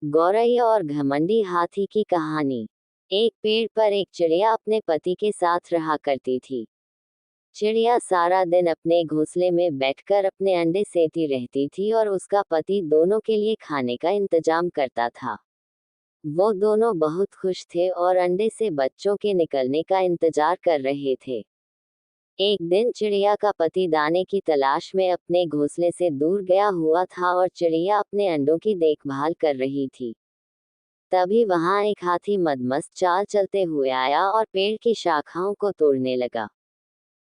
गौरैया और घमंडी हाथी की कहानी। एक पेड़ पर एक चिड़िया अपने पति के साथ रहा करती थी। चिड़िया सारा दिन अपने घोंसले में बैठकर अपने अंडे सेती रहती थी और उसका पति दोनों के लिए खाने का इंतजाम करता था। वो दोनों बहुत खुश थे और अंडे से बच्चों के निकलने का इंतजार कर रहे थे। एक दिन चिड़िया का पति दाने की तलाश में अपने घोंसले से दूर गया हुआ था और चिड़िया अपने अंडों की देखभाल कर रही थी। तभी वहां एक हाथी मदमस्त चाल चलते हुए आया और पेड़ की शाखाओं को तोड़ने लगा।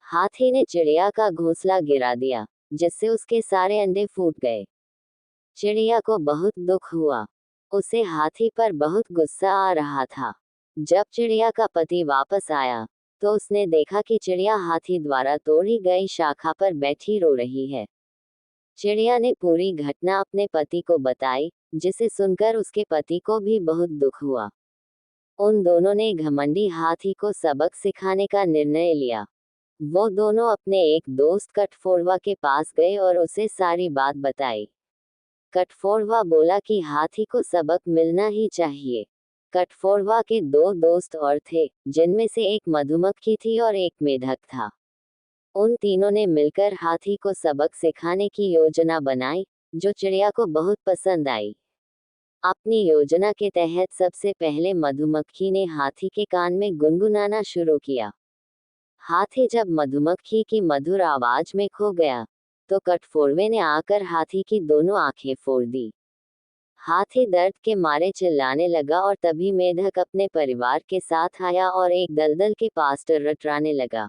हाथी ने चिड़िया का घोंसला गिरा दिया, जिससे उसके सारे अंडे फूट गए। चिड़िया को बहुत दुख हुआ। उसे हाथी पर बहुत गुस्सा आ रहा था। जब चिड़िया का पति वापस आया, तो उसने देखा कि चिड़िया हाथी द्वारा तोड़ी गई शाखा पर बैठी रो रही है। चिड़िया ने पूरी घटना अपने पति को बताई, जिसे सुनकर उसके पति को भी बहुत दुख हुआ। उन दोनों ने घमंडी हाथी को सबक सिखाने का निर्णय लिया। वो दोनों अपने एक दोस्त कठफोड़वा के पास गए और उसे सारी बात बताई। कठफोड़वा बोला कि हाथी को सबक मिलना ही चाहिए। कठफोड़वा के दो दोस्त और थे, जिनमें से एक मधुमक्खी थी और एक मेढक था। उन तीनों ने मिलकर हाथी को सबक सिखाने की योजना बनाई, जो चिड़िया को बहुत पसंद आई। अपनी योजना के तहत सबसे पहले मधुमक्खी ने हाथी के कान में गुनगुनाना शुरू किया। हाथी जब मधुमक्खी की मधुर आवाज में खो गया, तो कठफोड़वे ने आकर हाथी की दोनों आंखें फोड़ दी। हाथी दर्द के मारे चिल्लाने लगा और तभी मेढक अपने परिवार के साथ आया और एक दलदल के पास टर्राने लगा।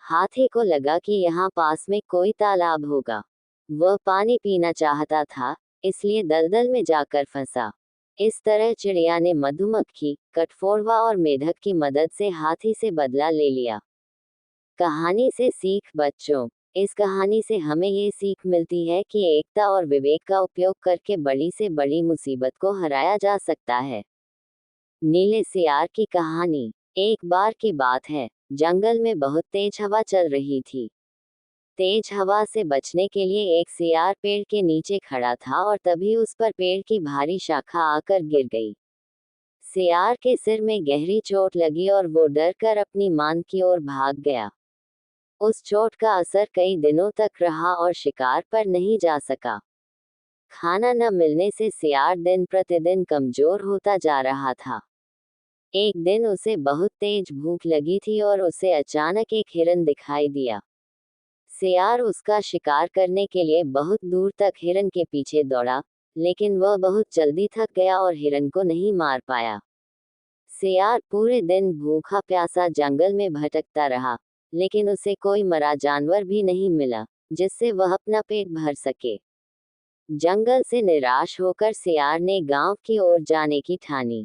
हाथी को लगा कि यहाँ पास में कोई तालाब होगा। वह पानी पीना चाहता था, इसलिए दलदल में जाकर फंसा। इस तरह चिड़िया ने मधुमक्खी, कठफोड़वा और मेढक की मदद से हाथी से बदला ले लिया। कहानी से सीख। बच्चों, इस कहानी से हमें ये सीख मिलती है कि एकता और विवेक का उपयोग करके बड़ी से बड़ी मुसीबत को हराया जा सकता है। नीले सियार की कहानी। एक बार की बात है, जंगल में बहुत तेज हवा चल रही थी। तेज हवा से बचने के लिए एक सियार पेड़ के नीचे खड़ा था और तभी उस पर पेड़ की भारी शाखा आकर गिर गई। सियार के सिर में गहरी चोट लगी और वो डर कर अपनी मान की ओर भाग गया। उस चोट का असर कई दिनों तक रहा और शिकार पर नहीं जा सका। खाना न मिलने से सियार दिन प्रतिदिन कमजोर होता जा रहा था। एक दिन उसे बहुत तेज भूख लगी थी और उसे अचानक एक हिरन दिखाई दिया। सियार उसका शिकार करने के लिए बहुत दूर तक हिरन के पीछे दौड़ा, लेकिन वह बहुत जल्दी थक गया और हिरन को नहीं मार पाया। सियार पूरे दिन भूखा प्यासा जंगल में भटकता रहा, लेकिन उसे कोई मरा जानवर भी नहीं मिला, जिससे वह अपना पेट भर सके। जंगल से निराश होकर सियार ने गांव की ओर जाने की ठानी।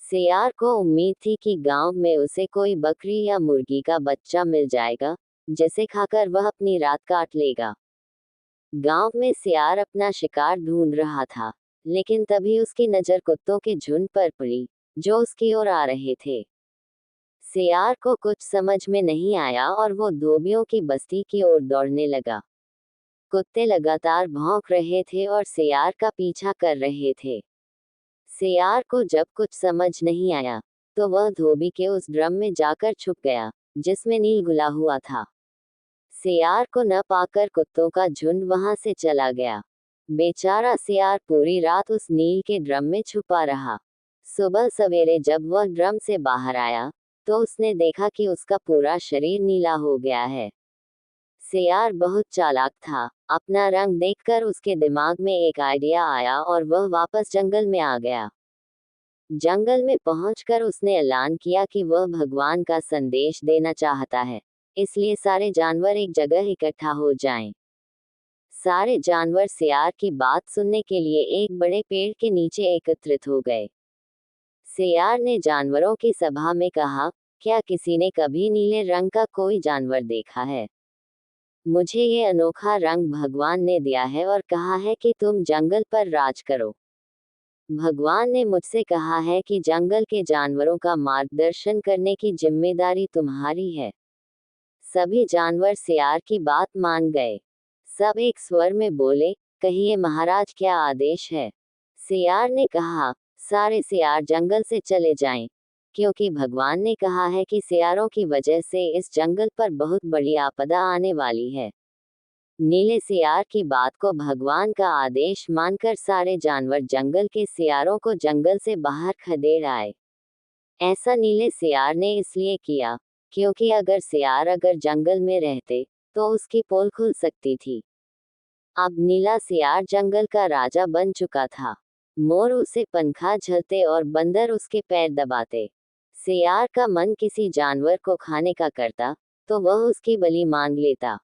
सियार को उम्मीद थी कि गांव में उसे कोई बकरी या मुर्गी का बच्चा मिल जाएगा, जिसे खाकर वह अपनी रात काट लेगा। गांव में सियार अपना शिकार ढूंढ रहा था, लेकिन तभी उसकी नजर कुत्तों के झुंड पर पड़ी, जो उसकी ओर आ रहे थे। सियार को कुछ समझ में नहीं आया और वो धोबियों की बस्ती की ओर दौड़ने लगा। कुत्ते लगातार भौंक रहे थे और सियार का पीछा कर रहे थे। सियार को जब कुछ समझ नहीं आया, तो वह धोबी के उस ड्रम में जाकर छुप गया, जिसमें नील घुला हुआ था। सियार को न पाकर कुत्तों का झुंड वहां से चला गया। बेचारा सियार पूरी रात उस नील के ड्रम में छुपा रहा। सुबह सवेरे जब वह ड्रम से बाहर आया, तो उसने देखा कि उसका पूरा शरीर नीला हो गया है। सियार बहुत चालाक था। अपना रंग देखकर उसके दिमाग में एक आइडिया आया और वह वापस जंगल में आ गया। जंगल में पहुंचकर उसने ऐलान किया कि वह भगवान का संदेश देना चाहता है, इसलिए सारे जानवर एक जगह इकट्ठा हो जाएं। सारे जानवर सियार की बात सुनने के लिए एक बड़े पेड़ के नीचे एकत्रित हो गए। सियार ने जानवरों की सभा में कहा, क्या किसी ने कभी नीले रंग का कोई जानवर देखा है? मुझे ये अनोखा रंग भगवान ने दिया है और कहा है कि तुम जंगल पर राज करो। भगवान ने मुझसे कहा है कि जंगल के जानवरों का मार्गदर्शन करने की जिम्मेदारी तुम्हारी है। सभी जानवर सियार की बात मान गए। सब एक स्वर में बोले, कहिए महाराज, क्या आदेश है? सियार ने कहा, सारे सियार जंगल से चले जाएं, क्योंकि भगवान ने कहा है कि सियारों की वजह से इस जंगल पर बहुत बड़ी आपदा आने वाली है। नीले सियार की बात को भगवान का आदेश मानकर सारे जानवर जंगल के सियारों को जंगल से बाहर खदेड़ आए। ऐसा नीले सियार ने इसलिए किया, क्योंकि अगर जंगल में रहते, तो उसकी पोल खुल सकती थी। अब नीला सियार जंगल का राजा बन चुका था। मोर उसे पंखा झलते और बंदर उसके पैर दबाते। सियार का मन किसी जानवर को खाने का करता, तो वह उसकी बलि मांग लेता।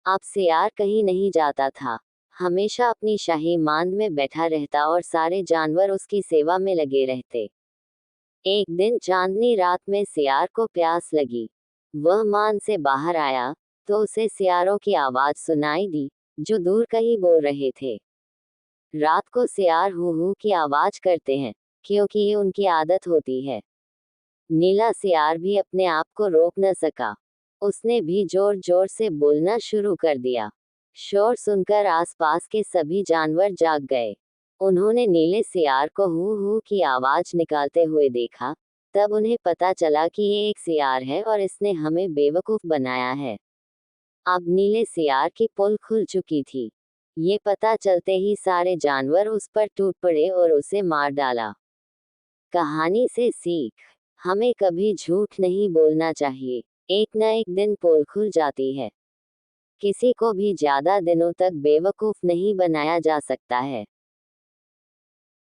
अब सियार कहीं नहीं जाता था, हमेशा अपनी शाही मांद में बैठा रहता और सारे जानवर उसकी सेवा में लगे रहते। एक दिन चांदनी रात में सियार को प्यास लगी। वह मांद से बाहर आया, तो उसे सियारों की आवाज सुनाई दी, जो दूर कहीं बोल रहे थे। रात को सियार हू हू की आवाज करते हैं, क्योंकि ये उनकी आदत होती है। नीला सियार भी अपने आप को रोक न सका। उसने भी जोर जोर से बोलना शुरू कर दिया। शोर सुनकर आसपास के सभी जानवर जाग गए। उन्होंने नीले सियार को हू हू की आवाज निकालते हुए देखा। तब उन्हें पता चला कि ये एक सियार है और इसने हमें बेवकूफ बनाया है। अब नीले सियार की पोल खुल चुकी थी। ये पता चलते ही सारे जानवर उस पर टूट पड़े और उसे मार डाला। कहानी से सीख, हमें कभी झूठ नहीं बोलना चाहिए। एक न एक दिन पोल खुल जाती है। किसी को भी ज्यादा दिनों तक बेवकूफ नहीं बनाया जा सकता है।